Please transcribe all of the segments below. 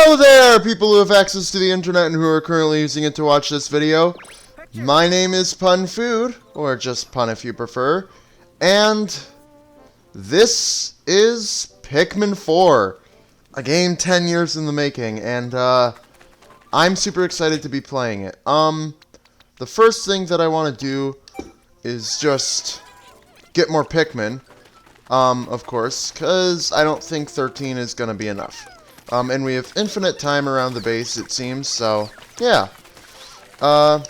Hello there, people who have access to the internet and who are currently using it to watch this video. My name is Pun Food, or just Pun if you prefer, and this is Pikmin 4, a game 10 years in the making, and I'm super excited to be playing it. The first thing that I want to do is just get more Pikmin, of course, because I don't think 13 is going to be enough. And we have infinite time around the base, it seems, so, yeah. I'm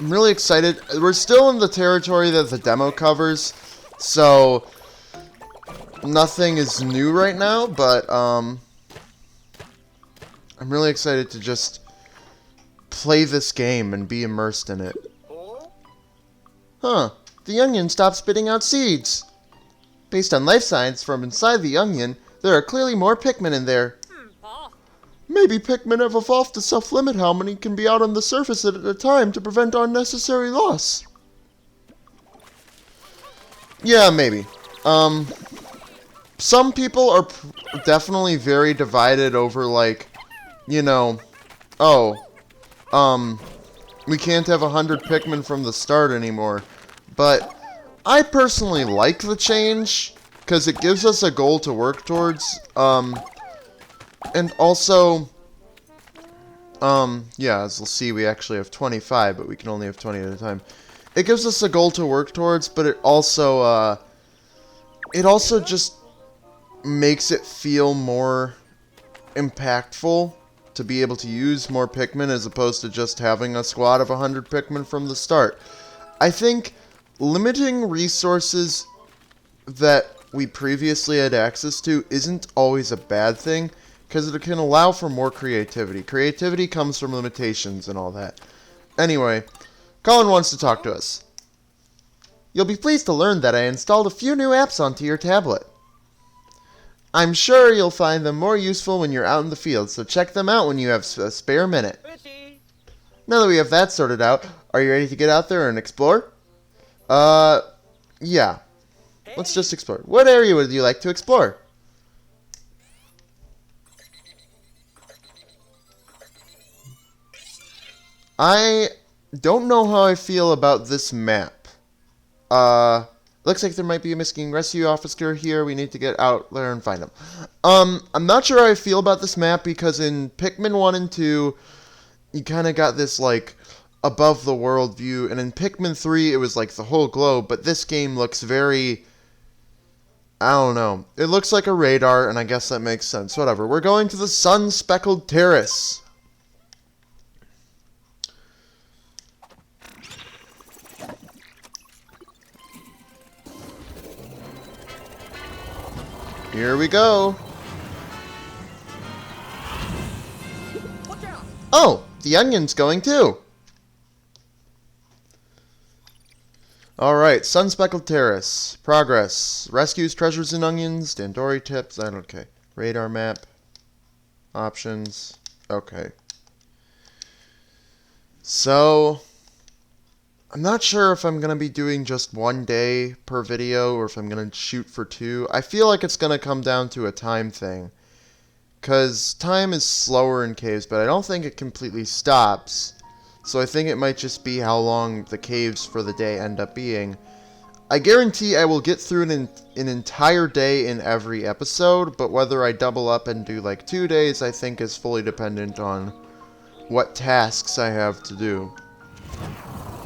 really excited. We're still in the territory that the demo covers, so nothing is new right now, but, I'm really excited to just play this game and be immersed in it. Huh, the onion stopped spitting out seeds. Based on life science from inside the onion, there are clearly more Pikmin in there. Maybe Pikmin have evolved to self-limit how many can be out on the surface at a time to prevent unnecessary loss. Yeah, maybe. Some people are definitely very divided over, like, you know, we can't have 100 Pikmin from the start anymore. But I personally like the change, because it gives us a goal to work towards. And also, yeah, as we'll see, we actually have 25, but we can only have 20 at a time. It gives us a goal to work towards, but it also just makes it feel more impactful to be able to use more Pikmin as opposed to just having a squad of 100 Pikmin from the start. I think limiting resources that we previously had access to isn't always a bad thing, because it can allow for more creativity. Creativity comes from limitations and all that. Anyway, Colin wants to talk to us. You'll be pleased to learn that I installed a few new apps onto your tablet. I'm sure you'll find them more useful when you're out in the field, so check them out when you have a spare minute. Now that we have that sorted out, are you ready to get out there and explore? Yeah. Let's just explore. What area would you like to explore? I don't know how I feel about this map. Looks like there might be a missing rescue officer here. We need to get out there and find him. I'm not sure how I feel about this map because in Pikmin 1 and 2, you kind of got this, like, above the world view, and in Pikmin 3 it was like the whole globe, but this game looks very, I don't know, it looks like a radar, and I guess that makes sense. Whatever, we're going to the Sun-Touched Terrace. Here we go. Oh, the onion's going too. Alright, Sun-Touched Terrace. Progress. Rescues treasures and onions. Dandori tips. Okay. Radar map. Options. Okay. So, I'm not sure if I'm going to be doing just one day per video or if I'm going to shoot for two. I feel like it's going to come down to a time thing. Because time is slower in caves, but I don't think it completely stops. So I think it might just be how long the caves for the day end up being. I guarantee I will get through an entire day in every episode, but whether I double up and do like 2 days, I think is fully dependent on what tasks I have to do.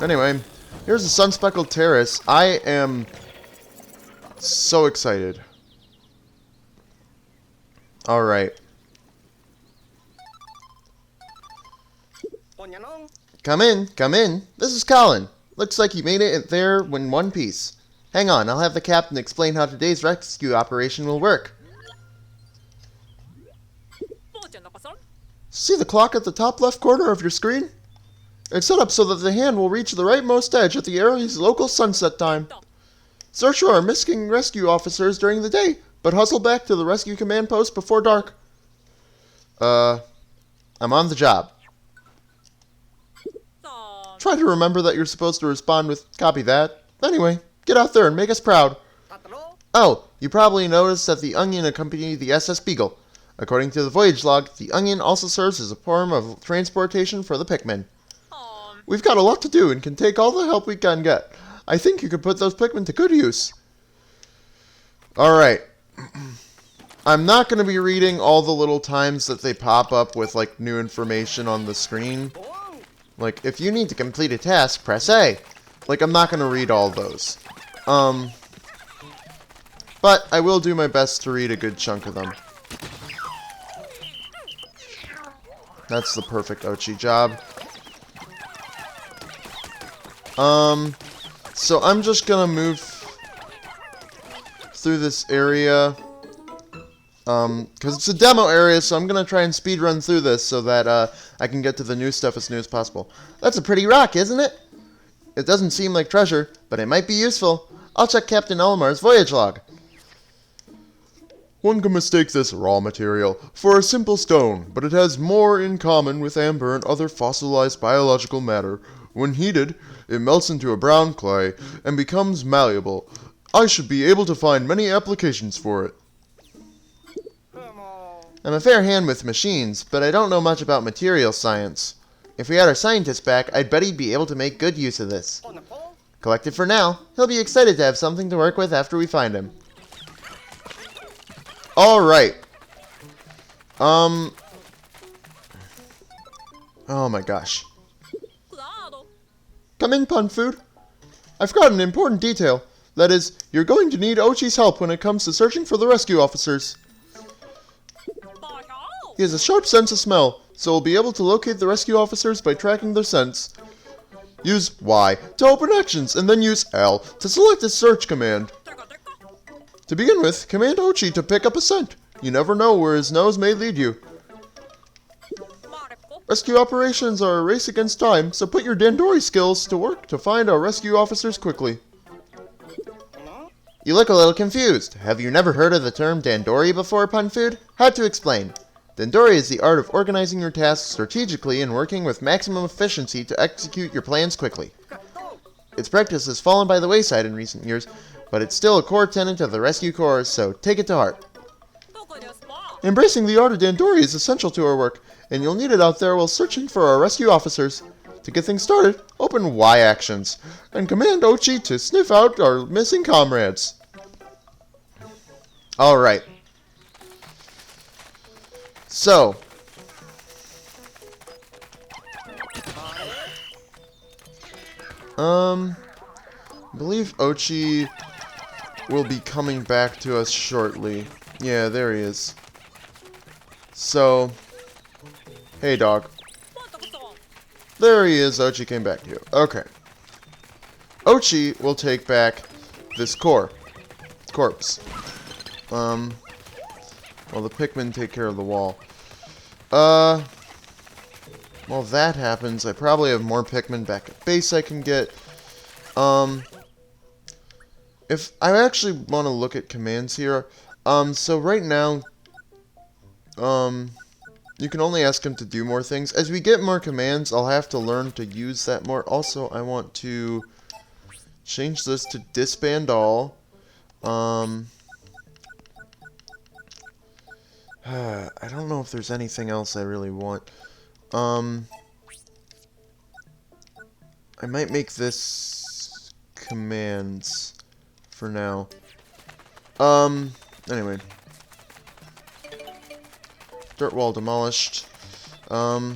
Anyway, here's the Sun-Touched Terrace. I am so excited. Alright. Come in, come in. This is Colin. Looks like you made it there in one piece. Hang on, I'll have the captain explain how today's rescue operation will work. See the clock at the top left corner of your screen? It's set up so that the hand will reach the rightmost edge at the area's local sunset time. Search for our missing rescue officers during the day, but hustle back to the rescue command post before dark. I'm on the job. Try to remember that you're supposed to respond with, copy that. Anyway, Get out there and make us proud. Oh, you probably noticed that the onion accompanied the SS Beagle. According to the voyage log, the onion also serves as a form of transportation for the Pikmin. We've got a lot to do and can take all the help we can get. I think you could put those Pikmin to good use. Alright. I'm not going to be reading all the little times that they pop up with, like, new information on the screen. Like, if you need to complete a task, press A. Like, I'm not going to read all those. But I will do my best to read a good chunk of them. That's the perfect Ochi job. So I'm just gonna move through this area. Because it's a demo area, so I'm gonna try and speed run through this so that, I can get to the new stuff as soon as possible. That's a pretty rock, isn't it? It doesn't seem like treasure, but it might be useful. I'll check Captain Elmar's voyage log. One can mistake this raw material for a simple stone, but it has more in common with amber and other fossilized biological matter. When heated, it melts into a brown clay and becomes malleable. I should be able to find many applications for it. I'm a fair hand with machines, but I don't know much about material science. If we had our scientist back, I'd bet he'd be able to make good use of this. Collect it for now. He'll be excited to have something to work with after we find him. Alright. Oh my gosh. Come in, Pun Food. I've got an important detail. That is, you're going to need Ochi's help when it comes to searching for the rescue officers. He has a sharp sense of smell, so we'll be able to locate the rescue officers by tracking their scents. Use Y to open actions, and then use L to select a search command. To begin with, command Ochi to pick up a scent. You never know where his nose may lead you. Rescue operations are a race against time, so put your Dandori skills to work to find our rescue officers quickly. You look a little confused. Have you never heard of the term Dandori before, Pun Food? How to explain? Dandori is the art of organizing your tasks strategically and working with maximum efficiency to execute your plans quickly. Its practice has fallen by the wayside in recent years, but it's still a core tenet of the Rescue Corps, so take it to heart. Embracing the art of Dandori is essential to our work, and you'll need it out there while searching for our rescue officers. To get things started, open Y actions, and command Ochi to sniff out our missing comrades. Alright. So. I believe Ochi will be coming back to us shortly. Yeah, there he is. So, hey dog. There he is. Ochi came back to you. Okay. Ochi will take back this corpse. While the Pikmin take care of the wall. While that happens, I probably have more Pikmin back at base I can get. If I actually want to look at commands here, so right now, you can only ask him to do more things. As we get more commands, I'll have to learn to use that more. Also, I want to change this to disband all. I don't know if there's anything else I really want. I might make this commands for now. Anyway. Dirt wall demolished. Now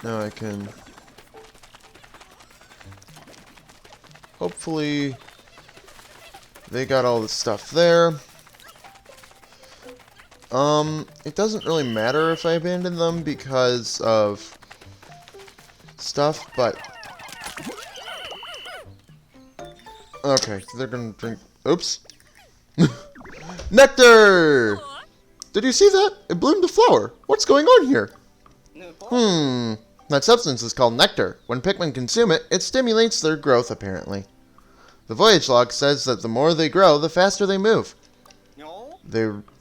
I can hopefully they got all the stuff there. It doesn't really matter if I abandon them because of stuff, but okay, they're gonna drink. Oops. Nectar! Did you see that? It bloomed a flower. What's going on here? That substance is called nectar. When Pikmin consume it, it stimulates their growth, apparently. The voyage log says that the more they grow, the faster they move.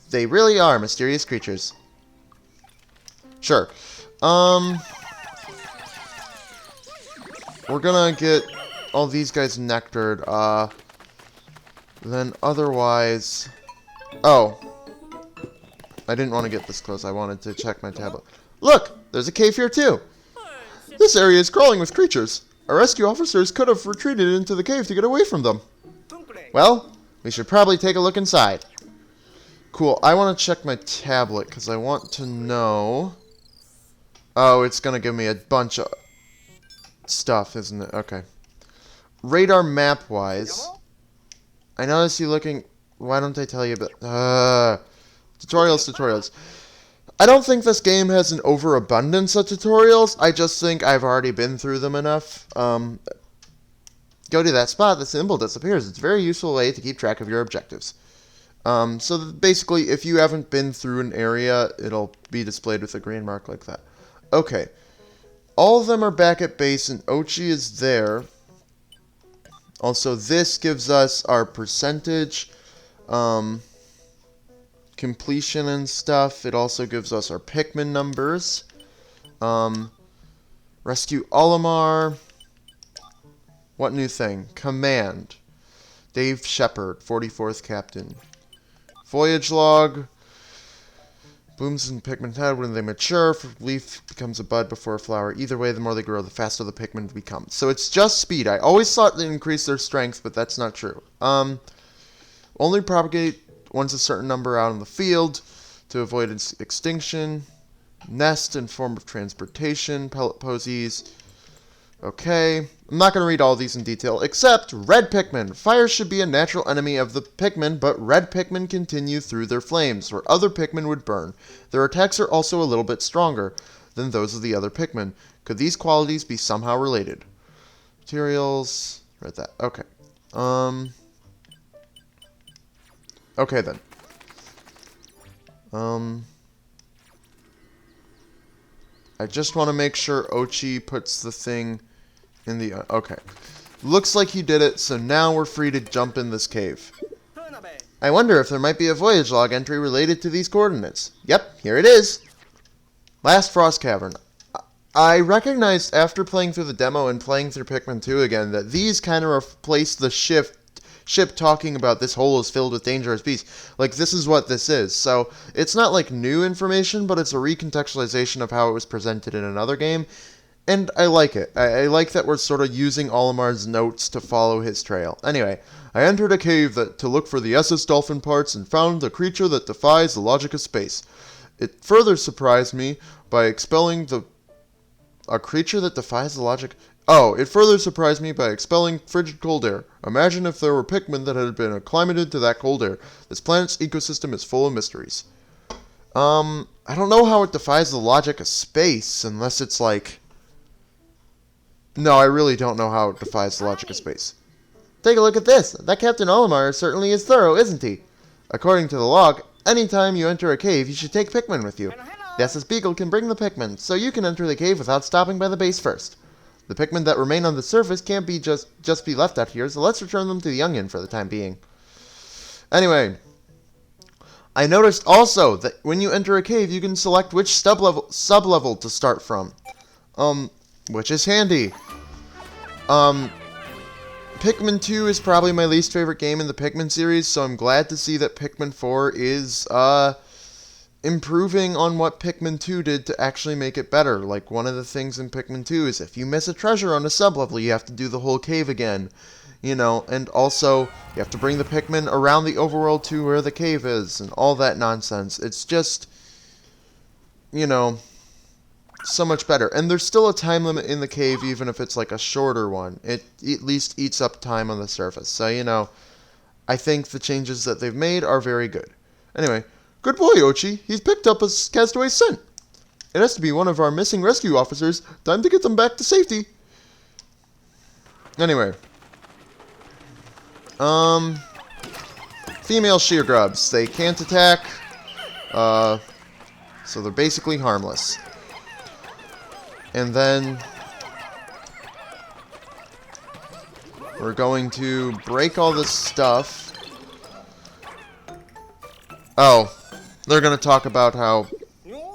They really are mysterious creatures. Sure. we're gonna get all these guys nectared. Then otherwise... Oh. I didn't want to get this close. I wanted to check my tablet. Look! There's a cave here, too! This area is crawling with creatures. Our rescue officers could have retreated into the cave to get away from them. Well, we should probably take a look inside. Cool. I want to check my tablet, because I want to know... Oh, it's going to give me a bunch of stuff, isn't it? Okay. Radar map-wise... I noticed you looking... Why don't I tell you about... Tutorials. I don't think this game has an overabundance of tutorials. I just think I've already been through them enough. Go to that spot. The symbol disappears. It's a very useful way to keep track of your objectives. So basically, if you haven't been through an area, it'll be displayed with a green mark like that. Okay. All of them are back at base, and Ochi is there. Also, this gives us our percentage, completion and stuff. It also gives us our Pikmin numbers. Rescue Olimar. What new thing? Command. Dave Shepard, 44th Captain. Voyage log. Blooms in Pikmin head when they mature. Leaf becomes a bud before a flower. Either way, the more they grow, the faster the Pikmin become. So it's just speed. I always thought they increase their strength, but that's not true. Only propagate once a certain number out in the field to avoid extinction. Nest in form of transportation. Pellet posies. Okay. I'm not going to read all these in detail, except red Pikmin. Fire should be a natural enemy of the Pikmin, but red Pikmin continue through their flames, where other Pikmin would burn. Their attacks are also a little bit stronger than those of the other Pikmin. Could these qualities be somehow related? Materials. Read that. Okay. Okay then. I just want to make sure Ochi puts the thing in the... Okay. Looks like he did it, so now we're free to jump in this cave. I wonder if there might be a voyage log entry related to these coordinates. Yep, here it is. Last Frost Cavern. I recognized after playing through the demo and playing through Pikmin 2 again that these kind of replace the ship talking about this hole is filled with dangerous beasts. Like, this is what this is. So, it's not like new information, but it's a recontextualization of how it was presented in another game. And I like it. I like that we're sort of using Olimar's notes to follow his trail. Anyway, I entered a cave to look for the SS Dolphin parts and found a creature that defies the logic of space. It further surprised me by expelling a creature that defies the logic... Oh, it further surprised me by expelling frigid cold air. Imagine if there were Pikmin that had been acclimated to that cold air. This planet's ecosystem is full of mysteries. I don't know how it defies the logic of space, unless it's like... No, I really don't know how it defies the logic of space. Take a look at this. That Captain Olimar certainly is thorough, isn't he? According to the log, anytime you enter a cave, you should take Pikmin with you. The SS Beagle can bring the Pikmin, so you can enter the cave without stopping by the base first. The Pikmin that remain on the surface can't be just be left out here, so let's return them to the Onion for the time being. Anyway, I noticed also that when you enter a cave, you can select which sub-level to start from. Which is handy. Pikmin 2 is probably my least favorite game in the Pikmin series, so I'm glad to see that Pikmin 4 is, improving on what Pikmin 2 did to actually make it better. Like, one of the things in Pikmin 2 is if you miss a treasure on a sub-level, you have to do the whole cave again. You know, and also, you have to bring the Pikmin around the overworld to where the cave is, and all that nonsense. It's just, you know... so much better. And there's still a time limit in the cave, even if it's like a shorter one. It at least eats up time on the surface. So, you know, I think the changes that they've made are very good. Anyway, good boy, Ochi. He's picked up a castaway scent. It has to be one of our missing rescue officers. Time to get them back to safety. Anyway. Female shear grubs. They can't attack. So they're basically harmless. And then we're going to break all this stuff. Oh, they're going to talk about how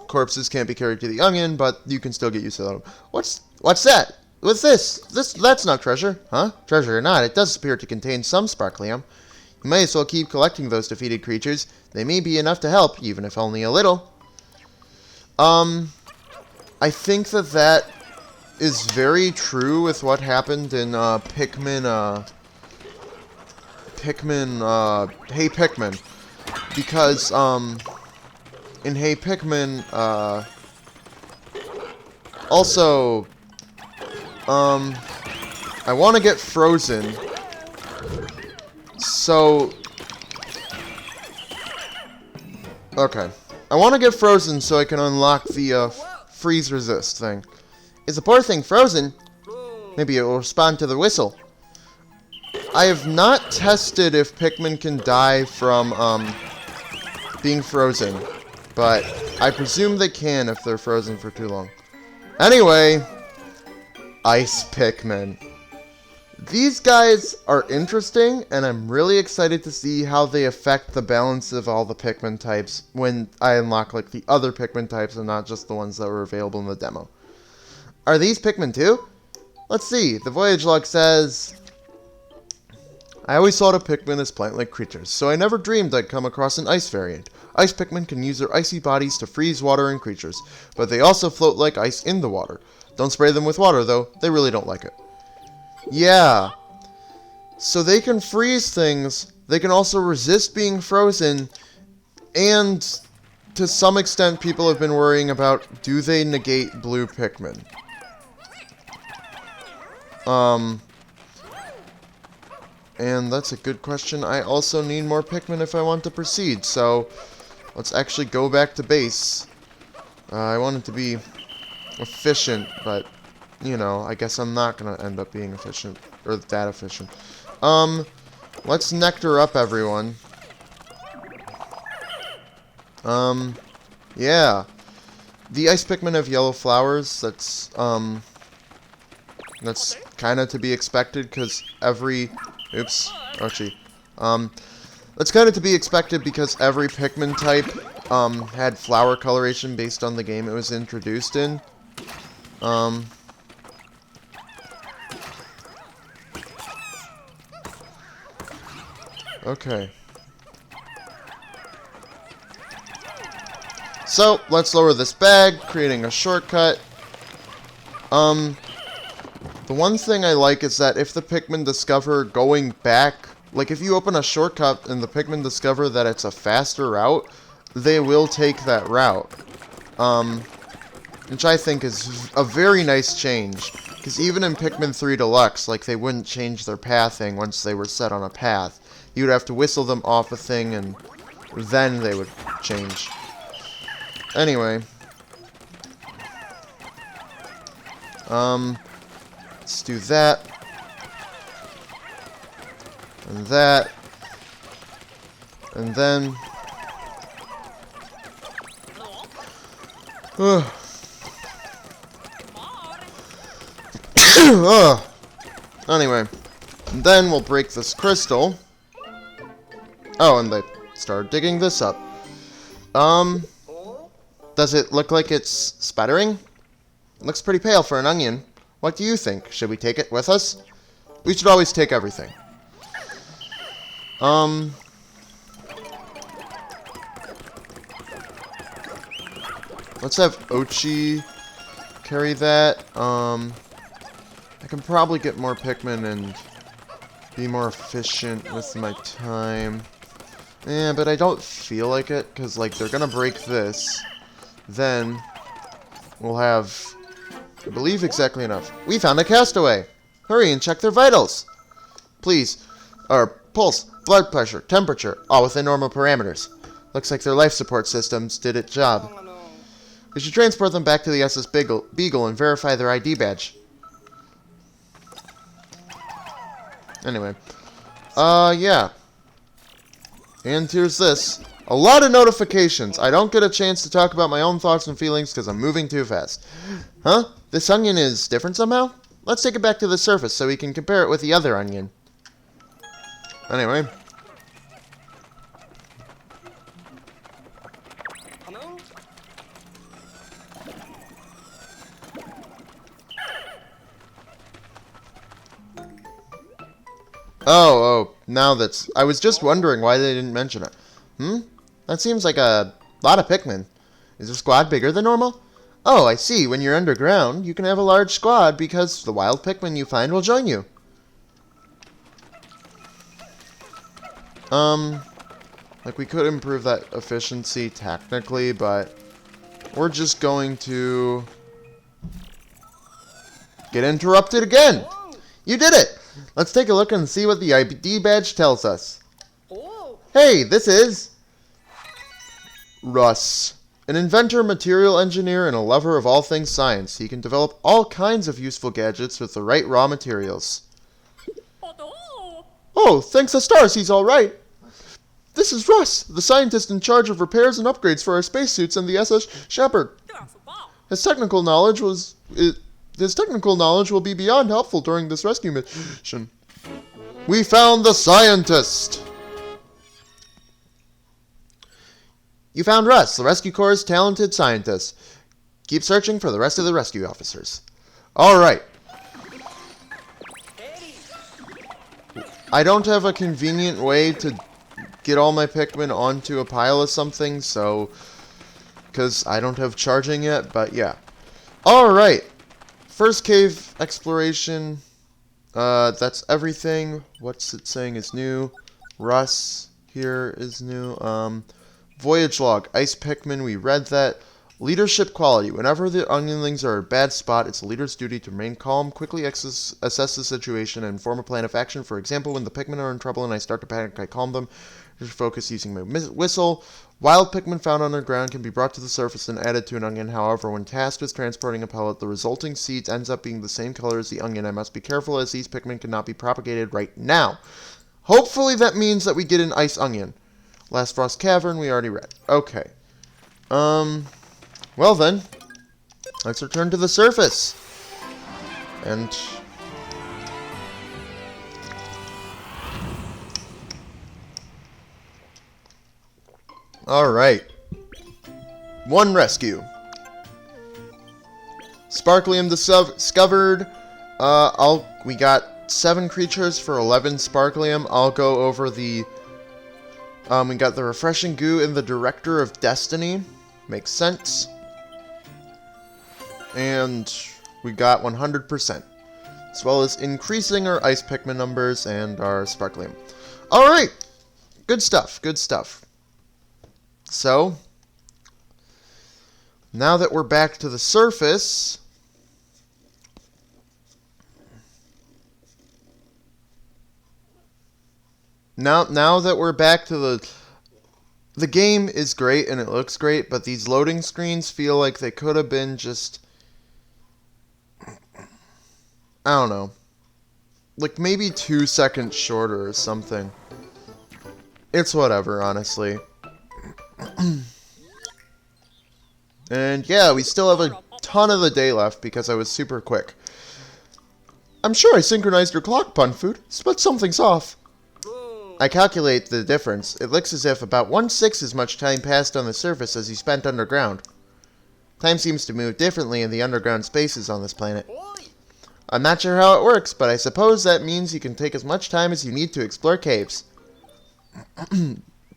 corpses can't be carried to the Onion, but you can still get used to them. What's that? with this? That's not treasure. Huh? Treasure or not, it does appear to contain some sparklium. You may as well keep collecting those defeated creatures. They may be enough to help, even if only a little. I think that is very true with what happened in, Pikmin, Hey Pikmin. Because, in Hey Pikmin, also, I want to get frozen, so, okay, I want to get frozen so I can unlock the, freeze resist thing. Is the poor thing frozen? Maybe it will respond to the whistle. I have not tested if Pikmin can die from, being frozen, but I presume they can if they're frozen for too long. Anyway, Ice Pikmin. These guys are interesting, and I'm really excited to see how they affect the balance of all the Pikmin types when I unlock, like, the other Pikmin types and not just the ones that were available in the demo. Are these Pikmin too? Let's see. The voyage log says, I always thought of Pikmin as plant-like creatures, so I never dreamed I'd come across an ice variant. Ice Pikmin can use their icy bodies to freeze water and creatures, but they also float like ice in the water. Don't spray them with water, though. They really don't like it. Yeah. So they can freeze things, they can also resist being frozen, and to some extent people have been worrying about, do they negate blue Pikmin? And that's a good question. I also need more Pikmin if I want to proceed, so let's actually go back to base. I want it to be efficient, but, you know, I guess I'm not going to end up being efficient, or that efficient. Let's nectar up everyone. Yeah. The Ice Pikmin have yellow flowers. That's kind of to be expected, because every... Oops. Ouchie. That's kind of to be expected because every Pikmin type, had flower coloration based on the game it was introduced in. Okay. So, let's lower this bag, creating a shortcut. The one thing I like is that if the Pikmin discover going back, like if you open a shortcut and the Pikmin discover that it's a faster route, they will take that route. Which I think is a very nice change. Because even in Pikmin 3 Deluxe, like, they wouldn't change their pathing once they were set on a path. You would have to whistle them off a thing and then they would change. Anyway. Let's do that. And that. And then... Anyway. And then we'll break this crystal. Oh, and they start digging this up. Does it look like it's sputtering? It looks pretty pale for an onion. What do you think? Should we take it with us? We should always take everything. Let's have Ochi carry that. I can probably get more Pikmin and be more efficient with my time. Yeah, but I don't feel like it, because, like, they're gonna break this. Then we'll have, I believe, exactly enough. We found a castaway! Hurry and check their vitals! Please. Pulse, blood pressure, temperature, all within normal parameters. Looks like their life support systems did its job. We should transport them back to the SS Beagle and verify their ID badge. Anyway. Yeah. And here's this. A lot of notifications. I don't get a chance to talk about my own thoughts and feelings because I'm moving too fast. Huh? This onion is different somehow? Let's take it back to the surface so we can compare it with the other onion. Anyway. Now that's... I was just wondering why they didn't mention it. That seems like a lot of Pikmin. Is the squad bigger than normal? Oh, I see. When you're underground, you can have a large squad because the wild Pikmin you find will join you. Like, we could improve that efficiency technically, but we're just going to get interrupted again. You did it! Let's take a look and see what the ID badge tells us. Hey, this is Russ. An inventor, material engineer, and a lover of all things science. He can develop all kinds of useful gadgets with the right raw materials. Oh, thanks to stars, he's all right. This is Russ, the scientist in charge of repairs and upgrades for our spacesuits and the SS Shepherd. His technical knowledge will be beyond helpful during this rescue mission. We found the scientist! You found Russ, the Rescue Corps' talented scientist. Keep searching for the rest of the rescue officers. Alright. I don't have a convenient way to get all my Pikmin onto a pile of something, so... because I don't have charging yet, but yeah. Alright. First cave exploration. That's everything. What's it saying is new? Russ here is new. Voyage log. Ice Pikmin, we read that. Leadership quality. Whenever the onionlings are in a bad spot, it's the leader's duty to remain calm, quickly assess the situation, and form a plan of action. For example, when the Pikmin are in trouble and I start to panic, I calm them. Just focus using my whistle. Wild Pikmin found underground can be brought to the surface and added to an onion. However, when tasked with transporting a pellet, the resulting seeds ends up being the same color as the onion. I must be careful as these Pikmin cannot be propagated right now. Hopefully that means that we get an ice onion. Last Frost Cavern, we already read. Okay. Well then, let's return to the surface. And... alright. One rescue. Sparklium discovered. We got 7 creatures for 11 Sparklium. I'll go over the... we got the Refreshing Goo and the Director of Destiny. Makes sense. And we got 100%. As well as increasing our Ice Pikmin numbers and our Sparklium. Alright! Good stuff, good stuff. So, now that we're back to the surface... Now that we're back to the game is great and it looks great, but these loading screens feel like they could have been just, I don't know, like maybe 2 seconds shorter or something. It's whatever, honestly. And yeah, we still have a ton of the day left because I was super quick. I'm sure I synchronized your clock, Punfood, but something's off. I calculate the difference. It looks as if about 1/6 as much time passed on the surface as you spent underground. Time seems to move differently in the underground spaces on this planet. I'm not sure how it works, but I suppose that means you can take as much time as you need to explore caves.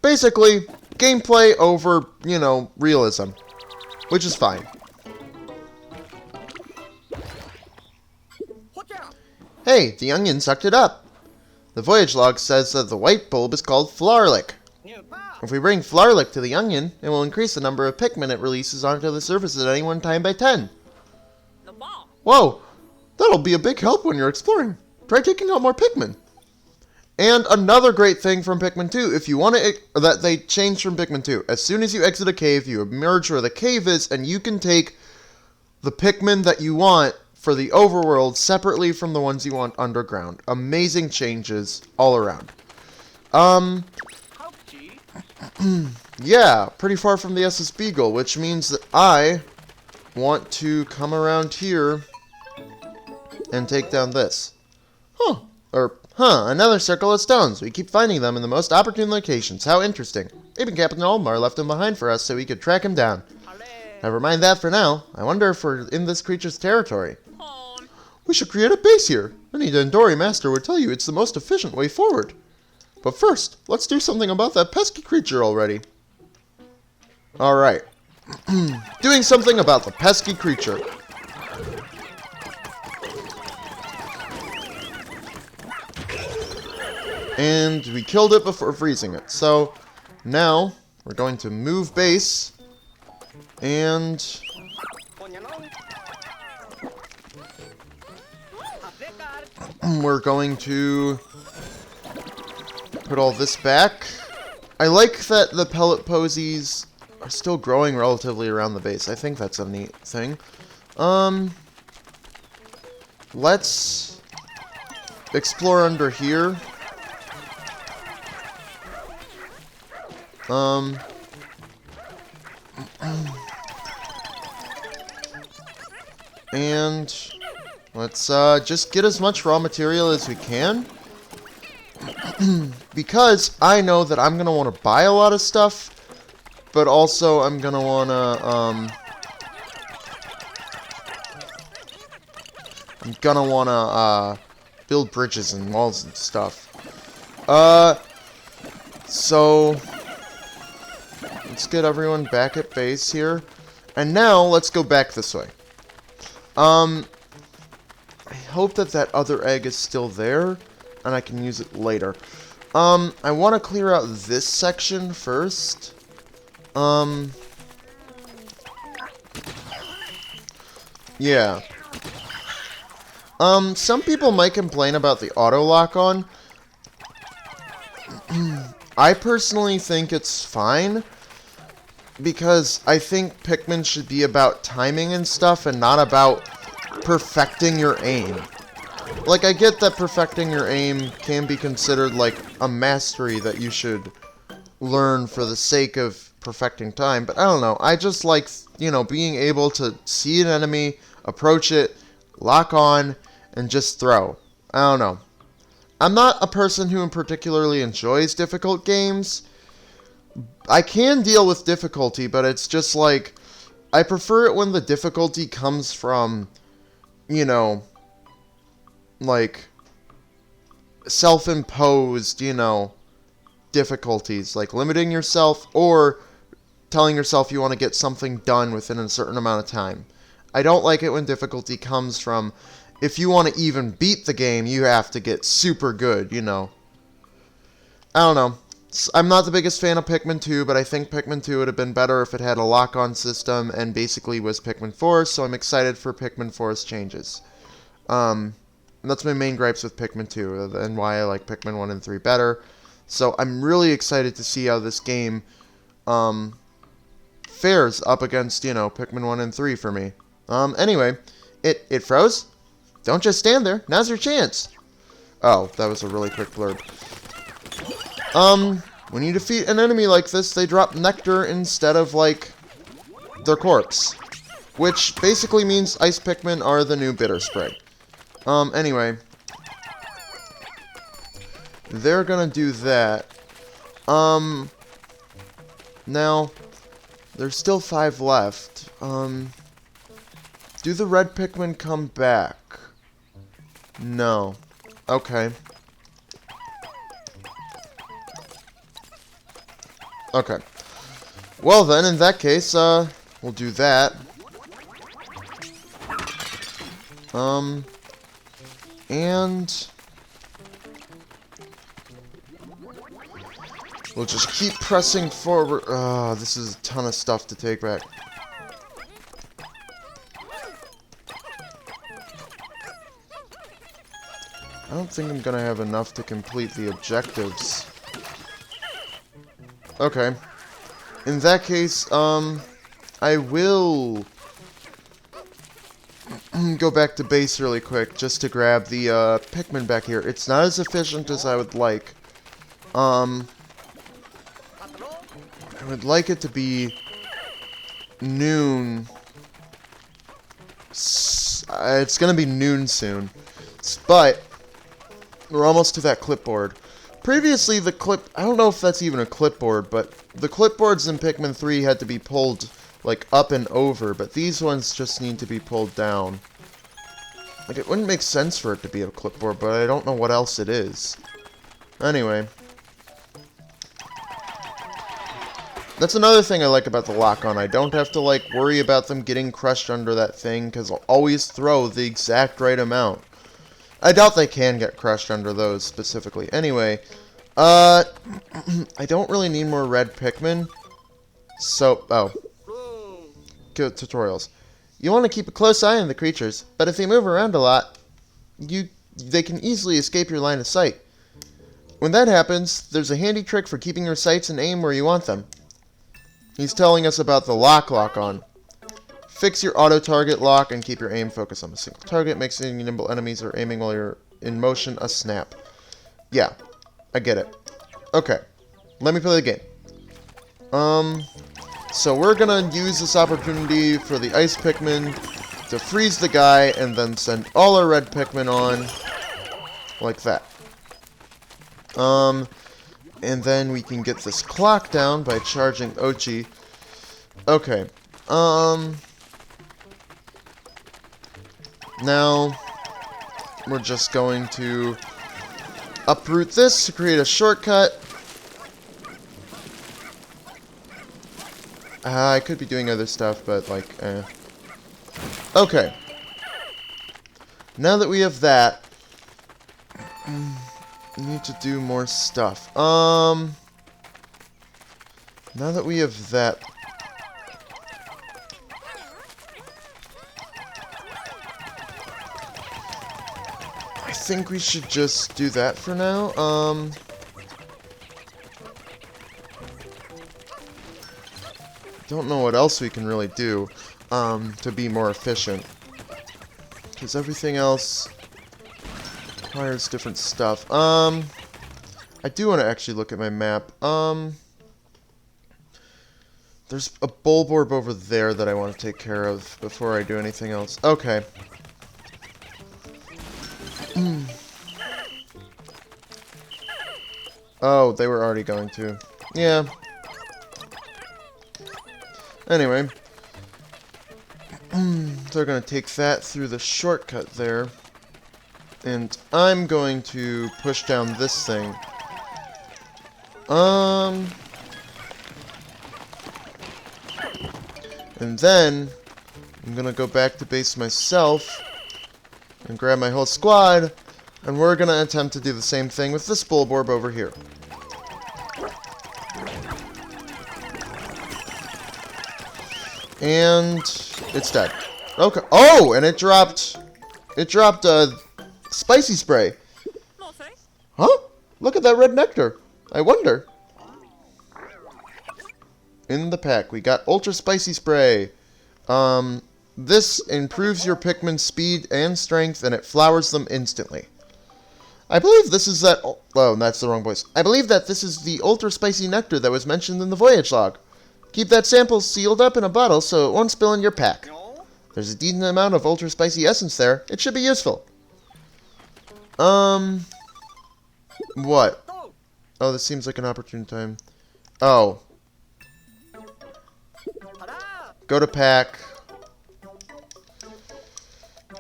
Basically, gameplay over, you know, realism. Which is fine. Hey, the onion sucked it up. The voyage log says that the white bulb is called Flarlick. If we bring Flarlick to the onion, it will increase the number of Pikmin it releases onto the surface at any one time by 10. Whoa, that'll be a big help when you're exploring. Try taking out more Pikmin. And another great thing from Pikmin 2, if you want to, that they changed from Pikmin 2. As soon as you exit a cave, you emerge where the cave is, and you can take the Pikmin that you want for the overworld separately from the ones you want underground. Amazing changes all around. Yeah, pretty far from the SS Beagle, which means that I want to come around here and take down this. Another circle of stones. We keep finding them in the most opportune locations. How interesting. Even Captain Olmar left them behind for us so we could track him down. Never mind that for now. I wonder if we're in this creature's territory. We should create a base here. Any Dandori master would tell you it's the most efficient way forward. But first, let's do something about that pesky creature already. Alright. Doing something about the pesky creature. And we killed it before freezing it. So, now, we're going to move base. And we're going to put all this back. I like that the pellet posies are still growing relatively around the base. I think that's a neat thing. Let's explore under here. And let's just get as much raw material as we can. Because I know that I'm going to want to buy a lot of stuff, but also I'm going to want to, build bridges and walls and stuff. So let's get everyone back at base here. And now let's go back this way. I hope that that other egg is still there, and I can use it later. I want to clear out this section first. Yeah. Some people might complain about the auto lock on. I personally think it's fine, because I think Pikmin should be about timing and stuff and not about perfecting your aim. Like, I get that perfecting your aim can be considered like a mastery that you should learn for the sake of perfecting time, but I don't know. I just like, you know, being able to see an enemy, approach it, lock on, and just throw. I don't know. I'm not a person who particularly enjoys difficult games. I can deal with difficulty, but it's just like, I prefer it when the difficulty comes from, you know, like, self-imposed, you know, difficulties, like limiting yourself or telling yourself you want to get something done within a certain amount of time. I don't like it when difficulty comes from, if you want to even beat the game, you have to get super good, you know. I don't know. I'm not the biggest fan of Pikmin 2, but I think Pikmin 2 would have been better if it had a lock-on system and basically was Pikmin 4, so I'm excited for Pikmin 4's changes. That's my main gripes with Pikmin 2, and why I like Pikmin 1 and 3 better. So I'm really excited to see how this game fares up against, you know, Pikmin 1 and 3 for me. Anyway, it froze? Don't just stand there. Now's your chance. Oh, that was a really quick blurb. When you defeat an enemy like this, they drop nectar instead of, like, their corpse. Which basically means ice Pikmin are the new bitter spray. Anyway. They're gonna do that. Now, there's still 5 left. Do the red Pikmin come back? No. Okay. Okay. Well then, in that case, we'll do that. And we'll just keep pressing forward. This is a ton of stuff to take back. I don't think I'm gonna have enough to complete the objectives. Okay. In that case, I will go back to base really quick just to grab the Pikmin back here. It's not as efficient as I would like. I would like it to be noon. It's gonna be noon soon. But we're almost to that clipboard. Previously, I don't know if that's even a clipboard, but the clipboards in Pikmin 3 had to be pulled, like, up and over, but these ones just need to be pulled down. Like, it wouldn't make sense for it to be a clipboard, but I don't know what else it is. Anyway. That's another thing I like about the lock-on. I don't have to, like, worry about them getting crushed under that thing, because I'll always throw the exact right amount. I doubt they can get crushed under those specifically. Anyway, I don't really need more red Pikmin. So, good tutorials. You want to keep a close eye on the creatures, but if they move around a lot, they can easily escape your line of sight. When that happens, there's a handy trick for keeping your sights and aim where you want them. He's telling us about the lock-on. Fix your auto-target lock and keep your aim focused on a single target, making nimble enemies or aiming while you're in motion a snap. Yeah, I get it. Okay, let me play the game. So we're gonna use this opportunity for the ice Pikmin to freeze the guy and then send all our red Pikmin on like that. And then we can get this clock down by charging Ochi. Okay. Now, we're just going to uproot this to create a shortcut. I could be doing other stuff, but, like, Okay. Now that we have that, we need to do more stuff. Now that we have that, I think we should just do that for now. Don't know what else we can really do, to be more efficient. Because everything else requires different stuff. I do want to actually look at my map. There's a bulborb over there that I want to take care of before I do anything else. Okay. Oh, they were already going to. Yeah. Anyway. They're going to take that through the shortcut there. And I'm going to push down this thing. And then I'm going to go back to base myself and grab my whole squad. And we're going to attempt to do the same thing with this bulborb over here. And it's dead. Okay. Oh, and it dropped spicy spray. Huh? Look at that red nectar. I wonder. In the pack, we got ultra spicy spray. This improves your Pikmin's speed and strength, and it flowers them instantly. I believe this is that... Oh, that's the wrong voice. I believe that this is the ultra spicy nectar that was mentioned in the voyage log. Keep that sample sealed up in a bottle so it won't spill in your pack. There's a decent amount of ultra spicy essence there. It should be useful. What? Oh, this seems like an opportune time. Oh. Go to pack.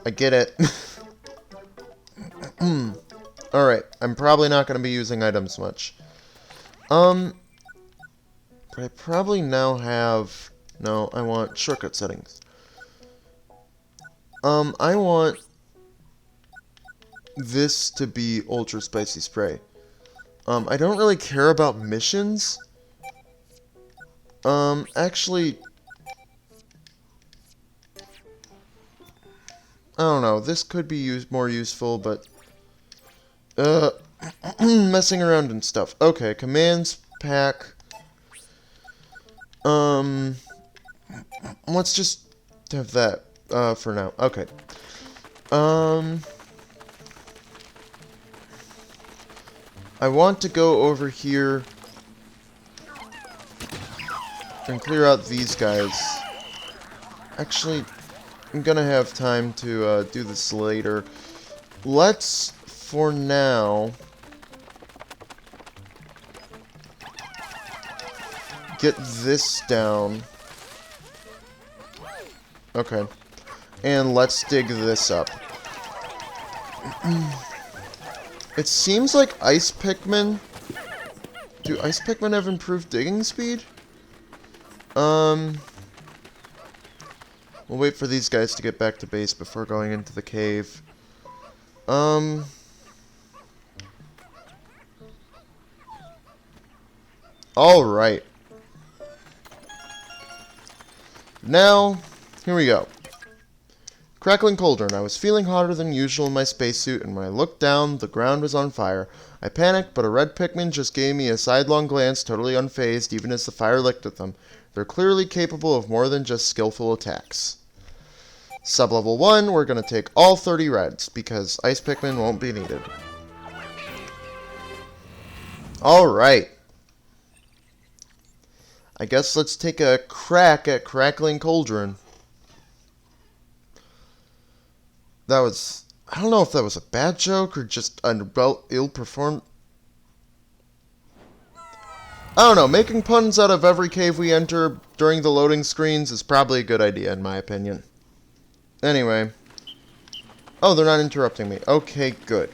I get it. Alright, I'm probably not going to be using items much. But I probably now have... No, I want shortcut settings. I want this to be ultra spicy spray. I don't really care about missions. Actually... I don't know, this could be more useful, but... messing around and stuff. Okay, commands, pack... let's just have that, for now. Okay. I want to go over here and clear out these guys. Actually, I'm gonna have time to, do this later. Let's, for now... get this down. Okay. And let's dig this up. It seems like ice Pikmin... Do ice Pikmin have improved digging speed? We'll wait for these guys to get back to base before going into the cave. Alright. Now, here we go. Crackling cauldron. I was feeling hotter than usual in my spacesuit, and when I looked down, the ground was on fire. I panicked, but a red Pikmin just gave me a sidelong glance, totally unfazed, even as the fire licked at them. They're clearly capable of more than just skillful attacks. Sublevel 1, we're going to take all 30 reds, because Ice Pikmin won't be needed. Alright. I guess let's take a crack at Crackling Cauldron. That was... I don't know if that was a bad joke or just an ill-performed... I don't know, making puns out of every cave we enter during the loading screens is probably a good idea, in my opinion. Anyway. Oh, they're not interrupting me. Okay, good.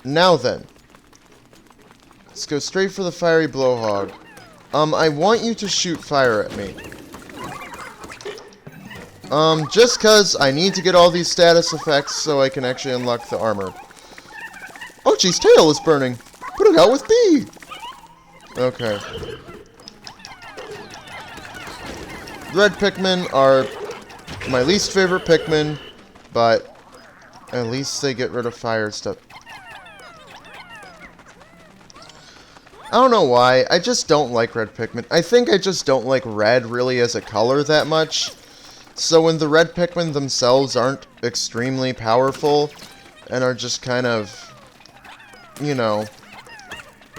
Now then. Let's go straight for the fiery blowhog. I want you to shoot fire at me. Just because I need to get all these status effects so I can actually unlock the armor. Oh, geez, tail is burning. Put it out with B. Okay. Red Pikmin are my least favorite Pikmin, but at least they get rid of fire stuff. I don't know why. I just don't like red Pikmin. I think I just don't like red really as a color that much. So when the red Pikmin themselves aren't extremely powerful and are just kind of, you know,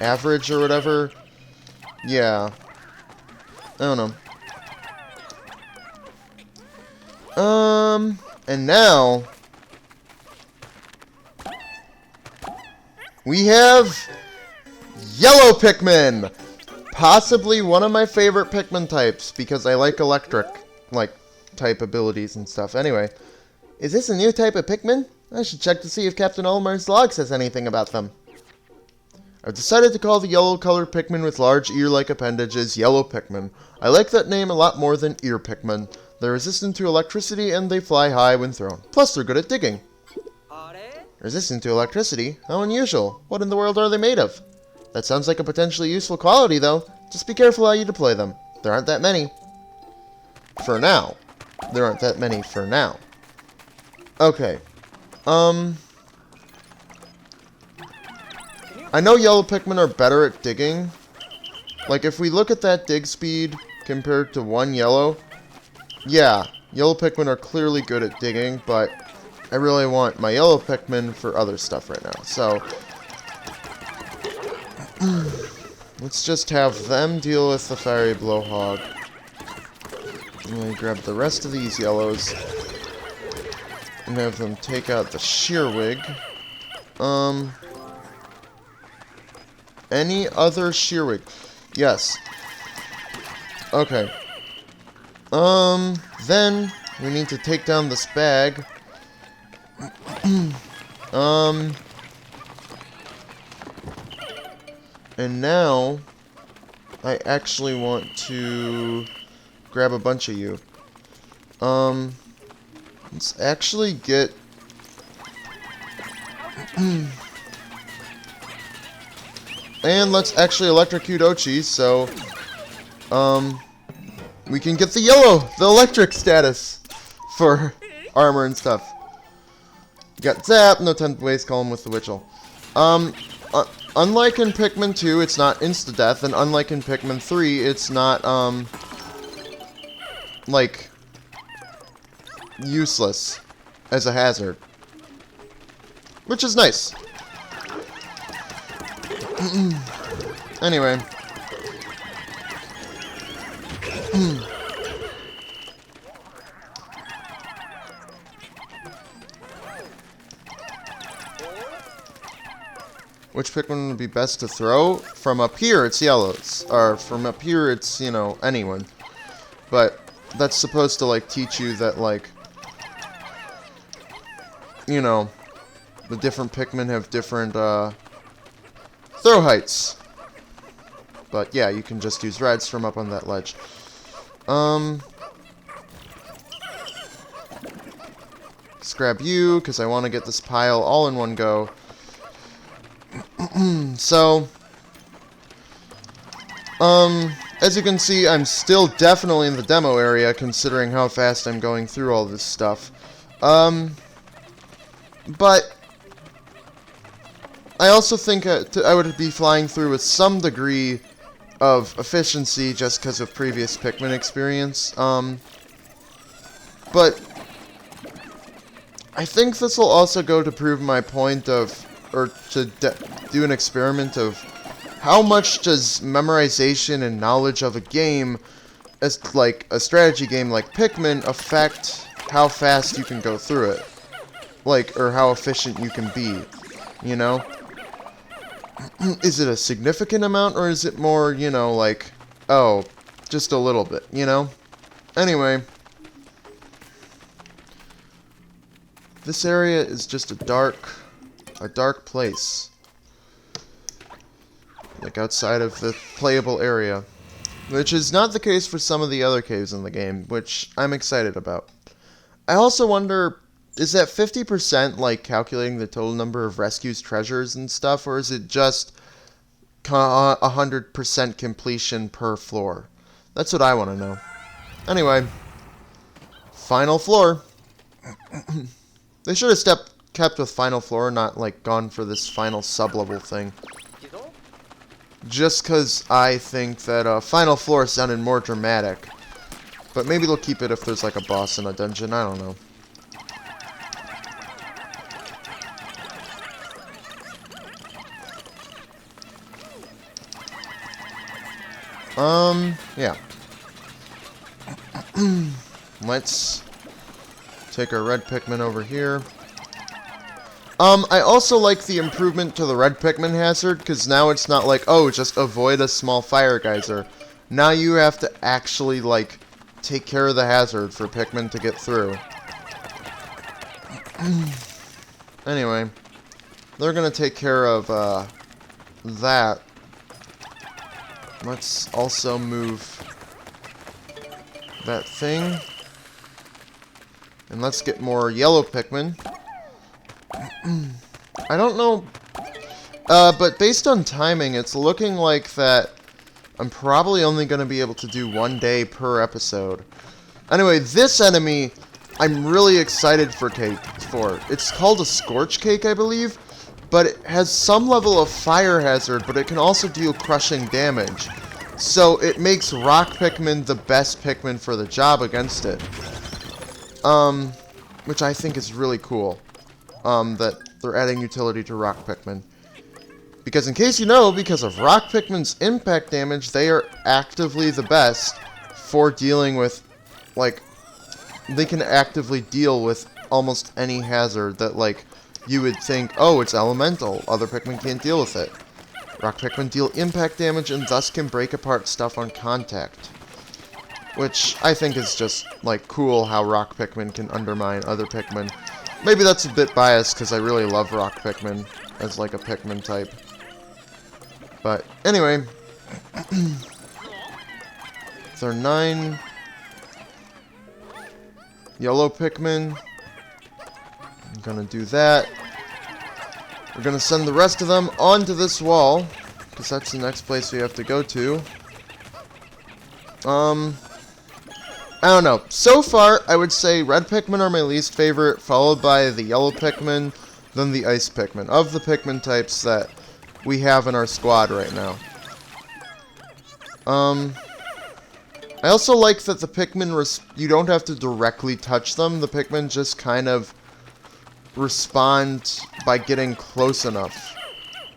average or whatever, yeah. I don't know. And now we have Yellow Pikmin! Possibly one of my favorite Pikmin types, because I like electric, type abilities and stuff. Anyway, is this a new type of Pikmin? I should check to see if Captain Olmar's log says anything about them. I've decided to call the yellow-colored Pikmin with large ear-like appendages Yellow Pikmin. I like that name a lot more than Ear Pikmin. They're resistant to electricity and they fly high when thrown. Plus, they're good at digging. Resistant to electricity? How unusual. What in the world are they made of? That sounds like a potentially useful quality, though. Just be careful how you deploy them. There aren't that many. For now. There aren't that many for now. Okay. I know yellow Pikmin are better at digging. Like, if we look at that dig speed compared to one yellow, yeah, yellow Pikmin are clearly good at digging, but I really want my yellow Pikmin for other stuff right now. So, let's just have them deal with the fiery blowhog. I'm going to grab the rest of these yellows and have them take out the Shearwig. Any other Shearwig? Yes. Okay. Then we need to take down this bag. And now I actually want to grab a bunch of you. Let's actually get and let's actually electrocute Ochi, so we can get the electric status for armor and stuff. Got Zap, no time to waste, call him with the Witchel. Unlike in Pikmin 2, it's not insta-death, and unlike in Pikmin 3, it's not, like, useless as a hazard. Which is nice. Anyway. Which Pikmin would be best to throw? From up here, it's yellows. Or from up here, it's, you know, anyone. But that's supposed to, like, teach you that, like, you know, the different Pikmin have different throw heights. But yeah, you can just use reds from up on that ledge. Let's grab you, because I want to get this pile all in one go. So, as you can see, I'm still definitely in the demo area, considering how fast I'm going through all this stuff. But I also think I would be flying through with some degree of efficiency just because of previous Pikmin experience. But I think this will also go to prove my point of, or to do an experiment of how much does memorization and knowledge of a game, as like a strategy game like Pikmin, affect how fast you can go through it. Like, or how efficient you can be, you know? Is it a significant amount, or is it more, you know, like, oh, just a little bit, you know? Anyway. This area is just a dark place. Like outside of the playable area. Which is not the case for some of the other caves in the game, which I'm excited about. I also wonder, is that 50% like calculating the total number of rescues, treasures, and stuff, or is it just 100% completion per floor? That's what I want to know. Anyway, final floor. They should have kept with final floor, not like gone for this final sub-level thing. Just because I think that final floor sounded more dramatic. But maybe they'll keep it if there's like a boss in a dungeon, I don't know. Yeah. Let's take our red Pikmin over here. I also like the improvement to the red Pikmin hazard, because now it's not like, oh, just avoid a small fire geyser. Now you have to actually, like, take care of the hazard for Pikmin to get through. Anyway, they're gonna take care of, that. Let's also move that thing. And let's get more yellow Pikmin. I don't know, but based on timing, it's looking like that I'm probably only going to be able to do 1 day per episode. Anyway, this enemy, I'm really excited for. It's called a Scorch Cake, I believe, but it has some level of fire hazard, but it can also deal crushing damage. So it makes Rock Pikmin the best Pikmin for the job against it. Which I think is really cool. That they're adding utility to Rock Pikmin. Because in case you know, because of Rock Pikmin's impact damage, they are actively the best for dealing with, like, they can actively deal with almost any hazard that, like, you would think, oh, it's elemental, other Pikmin can't deal with it. Rock Pikmin deal impact damage and thus can break apart stuff on contact. Which I think is just, like, cool how Rock Pikmin can undermine other Pikmin. Maybe that's a bit biased, because I really love Rock Pikmin as, like, a Pikmin type. But, anyway. There are 9 yellow Pikmin. I'm gonna do that. We're gonna send the rest of them onto this wall, because that's the next place we have to go to. I don't know. So far, I would say red Pikmin are my least favorite, followed by the yellow Pikmin, then the ice Pikmin, of the Pikmin types that we have in our squad right now. I also like that the Pikmin, you don't have to directly touch them. The Pikmin just kind of respond by getting close enough.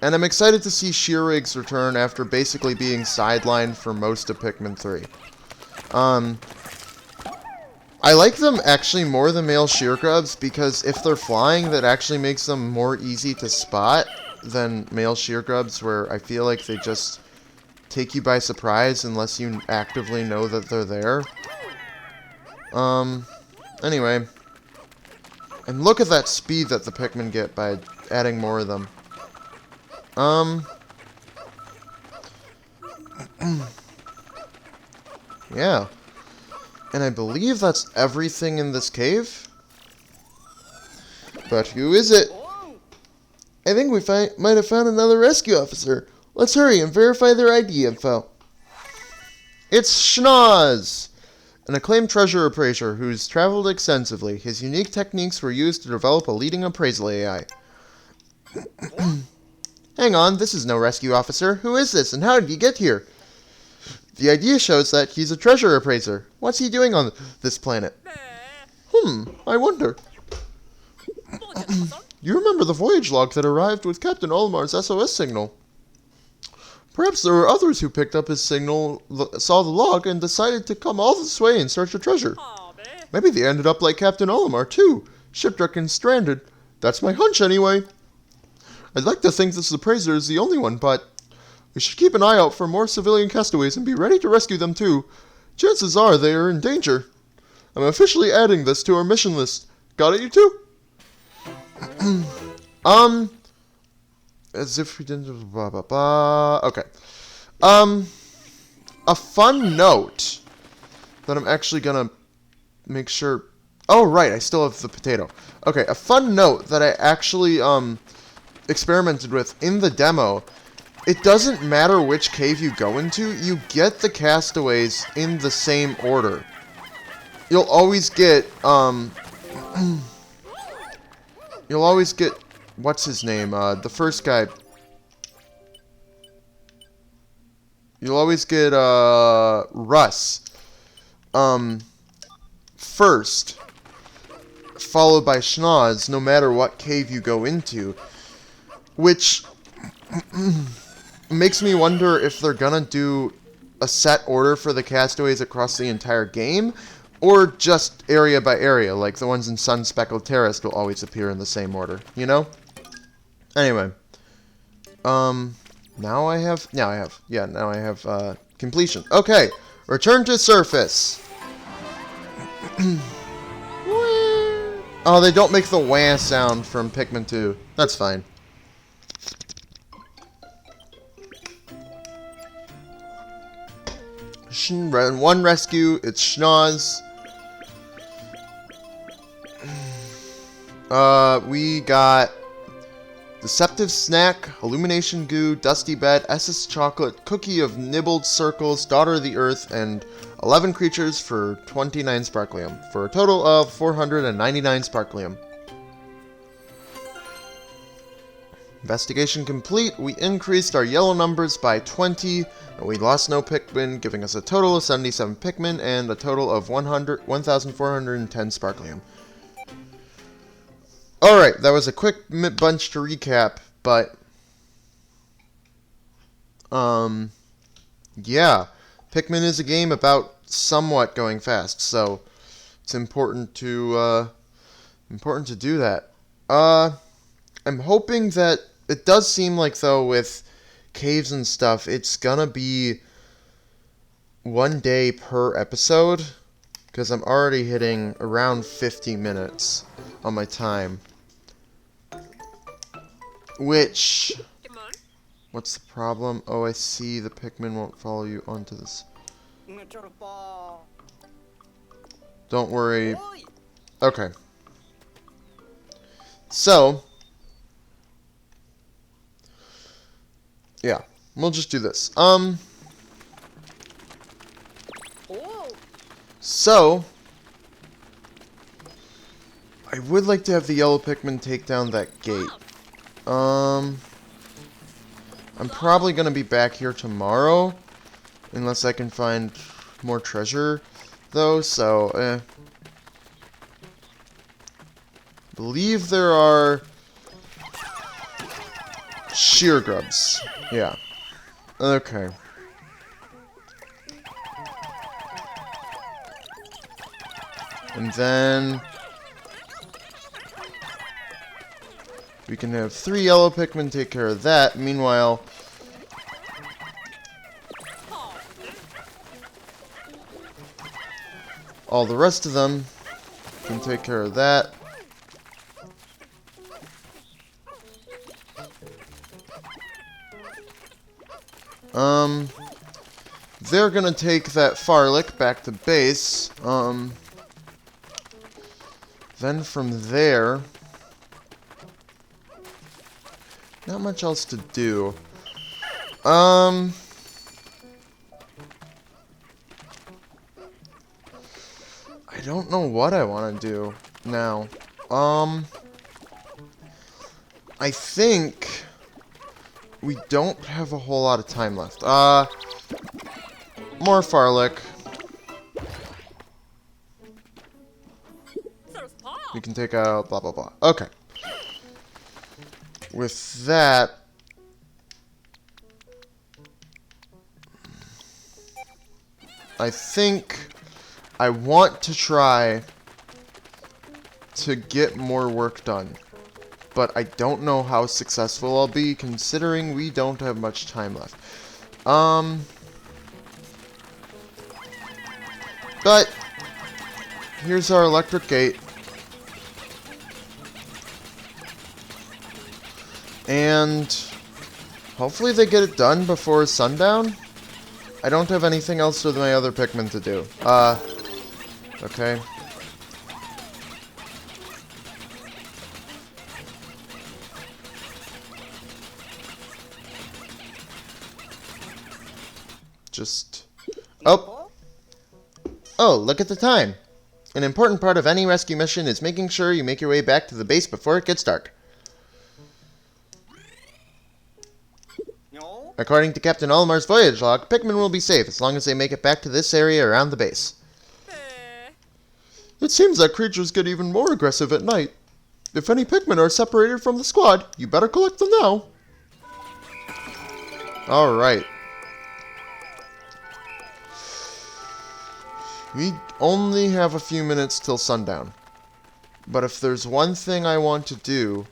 And I'm excited to see Shearwig's return after basically being sidelined for most of Pikmin 3. I like them actually more than male Sheargrubs, because if they're flying, that actually makes them more easy to spot than male Sheargrubs, where I feel like they just take you by surprise unless you actively know that they're there. Anyway. And look at that speed that the Pikmin get by adding more of them. Yeah. And I believe that's everything in this cave. But who is it? I think we might have found another rescue officer. Let's hurry and verify their ID info. It's Schnoz, an acclaimed treasure appraiser who's traveled extensively. His unique techniques were used to develop a leading appraisal AI. Hang on, this is no rescue officer. Who is this, and how did he get here? The idea shows that he's a treasure appraiser. What's he doing on this planet? I wonder. You remember the voyage log that arrived with Captain Olimar's SOS signal? Perhaps there were others who picked up his signal, saw the log, and decided to come all this way in search of treasure. Maybe they ended up like Captain Olimar, too, shipwrecked and stranded. That's my hunch, anyway. I'd like to think this appraiser is the only one, but we should keep an eye out for more civilian castaways and be ready to rescue them, too. Chances are they are in danger. I'm officially adding this to our mission list. Got it, you two? As if we didn't... Blah, blah, blah. Okay. A fun note that I'm actually gonna make sure... Oh, right, I still have the potato. Okay, a fun note that I actually, experimented with in the demo. It doesn't matter which cave you go into, you get the castaways in the same order. You'll always get, you'll always get... What's his name? The first guy. You'll always get, Russ. First. Followed by Schnoz, no matter what cave you go into. Which makes me wonder if they're gonna do a set order for the castaways across the entire game, or just area by area, like the ones in Sun-Touched Terrace will always appear in the same order, you know? Anyway, now I have completion. Okay, return to surface. Oh, they don't make the wah sound from Pikmin 2. That's fine. One rescue, it's Schnoz. We got Deceptive Snack, Illumination Goo, Dusty Bed, Essus Chocolate, Cookie of Nibbled Circles, Daughter of the Earth, and 11 creatures for 29 Sparklium, for a total of 499 Sparklium. Investigation complete. We increased our yellow numbers by 20, and we lost no Pikmin, giving us a total of 77 Pikmin and a total of 1,410 Sparklium. Alright, that was a quick bunch to recap, but yeah, Pikmin is a game about somewhat going fast, so it's important to do that. I'm hoping that it does seem like, though, with caves and stuff, it's gonna be 1 day per episode, because I'm already hitting around 50 minutes on my time. Which... What's the problem? Oh, I see the Pikmin won't follow you onto this. Don't worry. Okay. So... yeah, we'll just do this. So... I would like to have the yellow Pikmin take down that gate. I'm probably gonna be back here tomorrow, unless I can find more treasure, though, so, believe there are shear grubs. Yeah. Okay. And then we can have 3 yellow Pikmin take care of that. Meanwhile, all the rest of them can take care of that. They're gonna take that Farlick back to base. Then from there, not much else to do. I don't know what I want to do now. I think we don't have a whole lot of time left. More Farlick. We can take out blah blah blah. Okay. With that, I think I want to try to get more work done. But I don't know how successful I'll be, considering we don't have much time left. But here's our electric gate. And hopefully they get it done before sundown. I don't have anything else with my other Pikmin to do. Okay. Just... Oh, look at the time. An important part of any rescue mission is making sure you make your way back to the base before it gets dark. According to Captain Olimar's voyage log, Pikmin will be safe as long as they make it back to this area around the base. It seems that creatures get even more aggressive at night. If any Pikmin are separated from the squad, you better collect them now. Alright. We only have a few minutes till sundown. But if there's one thing I want to do,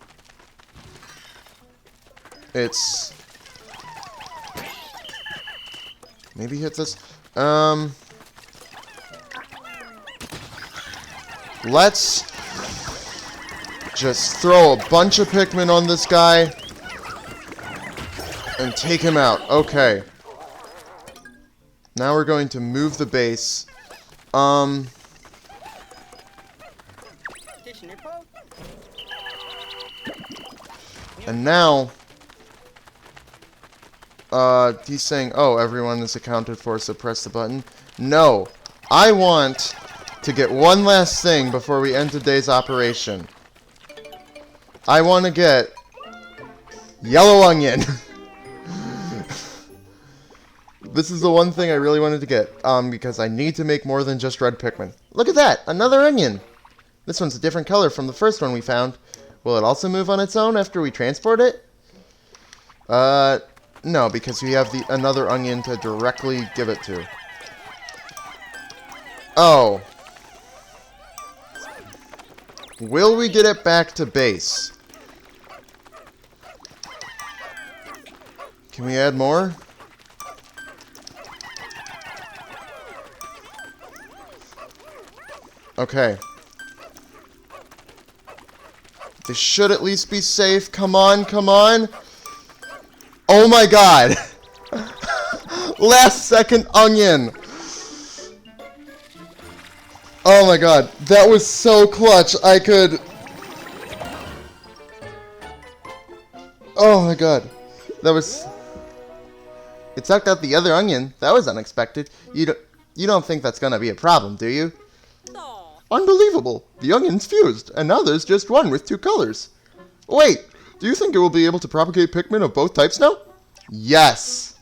it's... maybe hit this. Let's just throw a bunch of Pikmin on this guy and take him out. Okay. Now we're going to move the base. And now, he's saying, oh, everyone is accounted for, so press the button. No, I want to get one last thing before we end today's operation. I want to get yellow onion. This is the one thing I really wanted to get, because I need to make more than just red Pikmin. Look at that, another onion. This one's a different color from the first one we found. Will it also move on its own after we transport it? No, because we have another onion to directly give it to. Oh. Will we get it back to base? Can we add more? Okay. This should at least be safe. Come on, come on. Oh my god. Last second onion. Oh my god. That was so clutch. I could... oh my god. That was... it sucked out the other onion. That was unexpected. You don't think that's gonna be a problem, do you? Unbelievable! The onion's fused, and now there's just one with two colors. Wait, do you think it will be able to propagate Pikmin of both types now? Yes!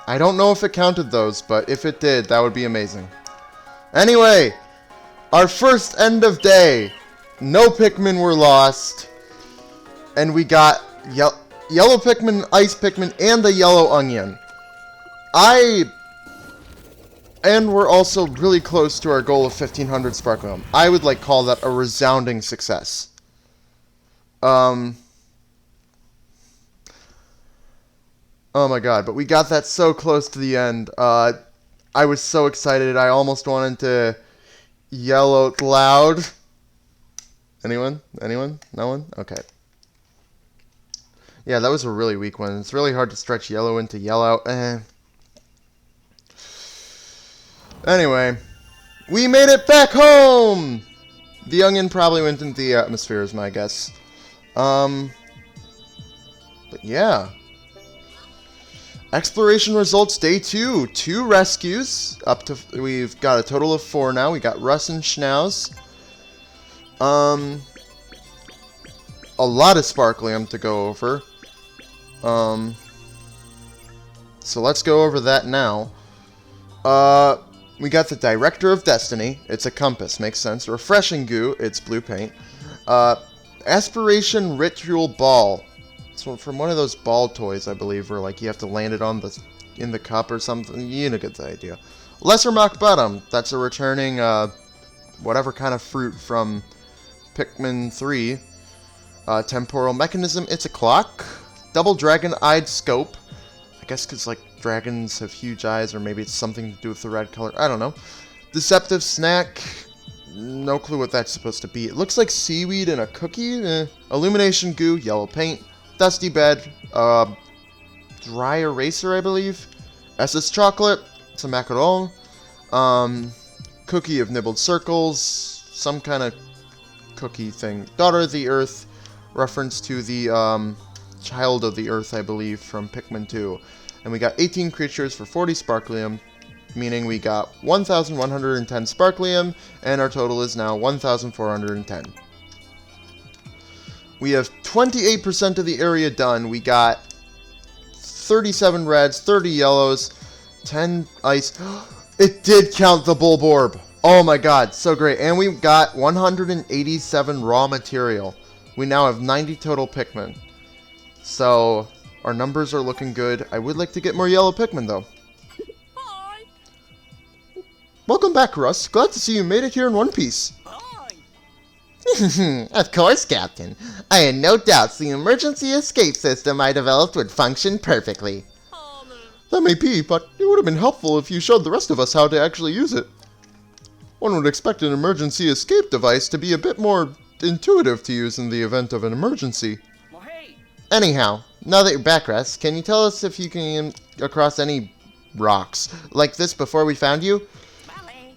I don't know if it counted those, but if it did, that would be amazing. Anyway, our first end of day. No Pikmin were lost. And we got yellow Pikmin, ice Pikmin, and the yellow onion. And we're also really close to our goal of 1500 Sparklium. I would call that a resounding success. Oh my god, but we got that so close to the end. I was so excited, I almost wanted to Yellowed loud. Anyone? Anyone? No one? Okay. Yeah, that was a really weak one. It's really hard to stretch yellow into yellow. Anyway, we made it back home! The onion probably went into the atmosphere is my guess. But yeah. Exploration results day 2. 2 rescues. We've got a total of 4 now. We got Russ and Schnauz. A lot of sparklium to go over. So let's go over that now. We got the Director of Destiny. It's a compass, makes sense. Refreshing Goo. It's blue paint. Aspiration Ritual Ball. So from one of those ball toys, I believe, where like you have to land it on in the cup or something. You know, get the idea. Lesser Mock Bottom. That's a returning whatever kind of fruit from Pikmin 3. Temporal Mechanism. It's a clock. Double Dragon-Eyed Scope. I guess because like dragons have huge eyes, or maybe it's something to do with the red color. I don't know. Deceptive Snack. No clue what that's supposed to be. It looks like seaweed and a cookie. Illumination Goo. Yellow paint. Dusty Bed. Dry Eraser, I believe. SS Chocolate. It's a macaron. Cookie of Nibbled Circles. Some kind of cookie thing. Daughter of the Earth. Reference to the Child of the Earth, I believe, from Pikmin 2. And we got 18 creatures for 40 sparklium, meaning we got 1,110 sparklium, and our total is now 1,410. We have 28% of the area done. We got 37 reds, 30 yellows, 10 ice. It did count the Bulborb. Oh my god, so great. And we got 187 raw material. We now have 90 total Pikmin. So, our numbers are looking good. I would like to get more yellow Pikmin, though. Hi. Welcome back, Russ. Glad to see you made it here in one piece. Hi. Of course, Captain. I had no doubts the emergency escape system I developed would function perfectly. That may be, but it would have been helpful if you showed the rest of us how to actually use it. One would expect an emergency escape device to be a bit more intuitive to use in the event of an emergency. Well, hey. Anyhow, now that you're back, Russ, can you tell us if you can across any rocks like this before we found you? Molly.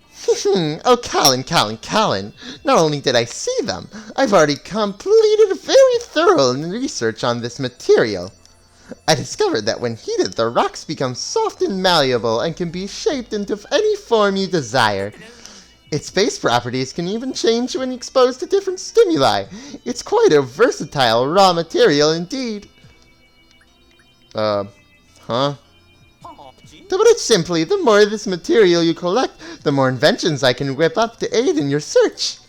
Oh, Colin. Not only did I see them, I've already completed a very thorough research on this material. I discovered that when heated, the rocks become soft and malleable and can be shaped into any form you desire. Its base properties can even change when exposed to different stimuli. It's quite a versatile raw material indeed. Huh? Oh, gee. To put it simply, the more of this material you collect, the more inventions I can whip up to aid in your search.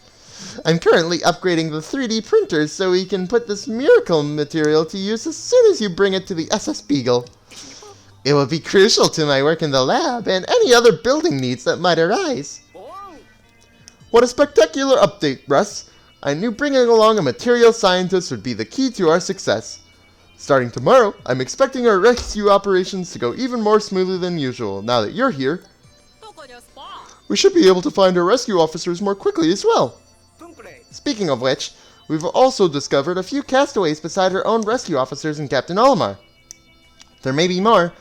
I'm currently upgrading the 3D printers so we can put this miracle material to use as soon as you bring it to the SS Beagle. It will be crucial to my work in the lab and any other building needs that might arise. Oh. What a spectacular update, Russ. I knew bringing along a material scientist would be the key to our success. Starting tomorrow, I'm expecting our rescue operations to go even more smoothly than usual. Now that you're here, どこですか? we should be able to find our rescue officers more quickly as well. Tumple. Speaking of which, we've also discovered a few castaways beside our own rescue officers and Captain Olimar. There may be more.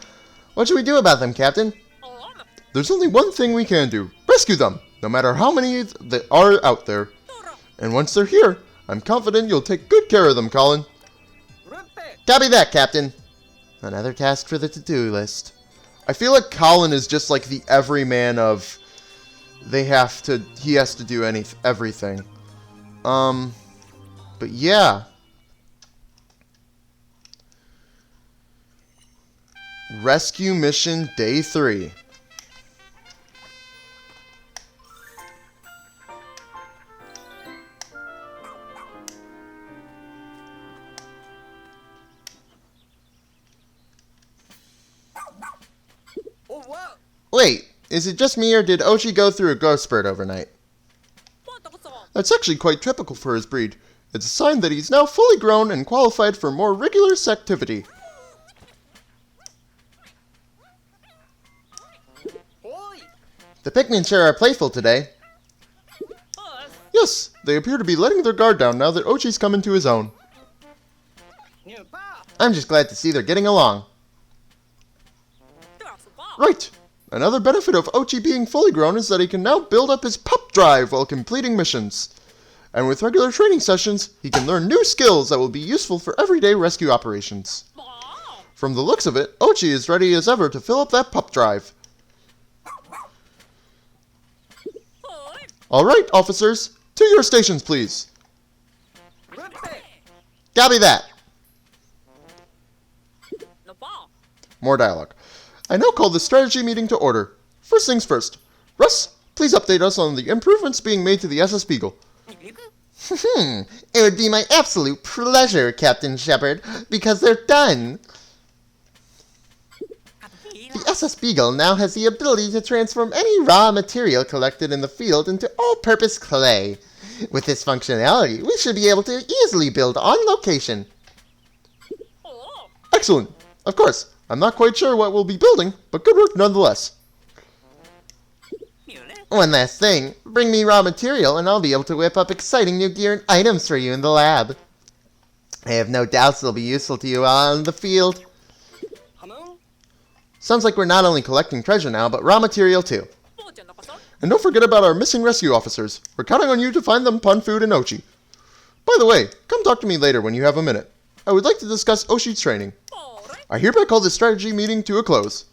What should we do about them, Captain? Oh, There's only one thing we can do. Rescue them, no matter how many there are out there. And once they're here, I'm confident you'll take good care of them, Colin. Ruppe. Copy that, Captain. Another task for the to-do list. I feel like Colin is just like the everyman of he has to do everything. But yeah. Rescue mission day 3. Oh, wow. Wait, is it just me or did Oshi go through a growth spurt overnight? What the fuck? That's actually quite typical for his breed. It's a sign that he's now fully grown and qualified for more regular activity. Oi. The Pikmin sure are playful today. Yes, they appear to be letting their guard down now that Ochi's come into his own. I'm just glad to see they're getting along. Right. Another benefit of Ochi being fully grown is that he can now build up his pup drive while completing missions. And with regular training sessions, he can learn new skills that will be useful for everyday rescue operations. From the looks of it, Ochi is ready as ever to fill up that pup drive. Alright, officers, to your stations, please. Copy that. More dialogue. I now call the strategy meeting to order. First things first. Russ, please update us on the improvements being made to the SS Beagle. It would be my absolute pleasure, Captain Shepard, because they're done. The SS Beagle now has the ability to transform any raw material collected in the field into all-purpose clay. With this functionality, we should be able to easily build on location. Excellent. Of course, I'm not quite sure what we'll be building, but good work nonetheless. One last thing, bring me raw material and I'll be able to whip up exciting new gear and items for you in the lab. I have no doubts they'll be useful to you while on the field. Sounds like we're not only collecting treasure now, but raw material too. And don't forget about our missing rescue officers. We're counting on you to find them Pun Food and Ochi. By the way, come talk to me later when you have a minute. I would like to discuss Oshi's training. I hereby call this strategy meeting to a close.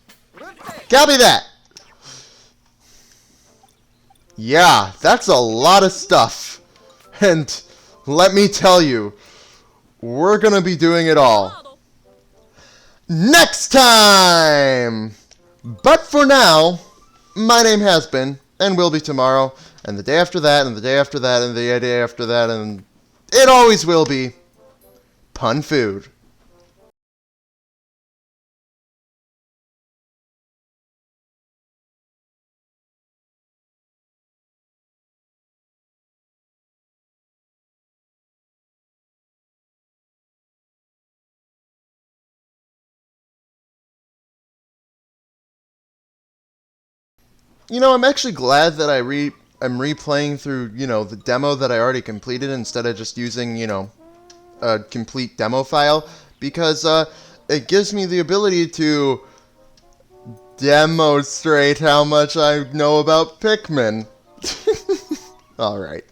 Copy that! Yeah, that's a lot of stuff. And let me tell you, we're gonna be doing it all next time! But for now, my name has been, and will be tomorrow, and the day after that, and the day after that, and the day after that, and it always will be Pun Food. You know, I'm actually glad that I'm replaying through, the demo that I already completed instead of just using, a complete demo file, because it gives me the ability to demonstrate how much I know about Pikmin. Alright.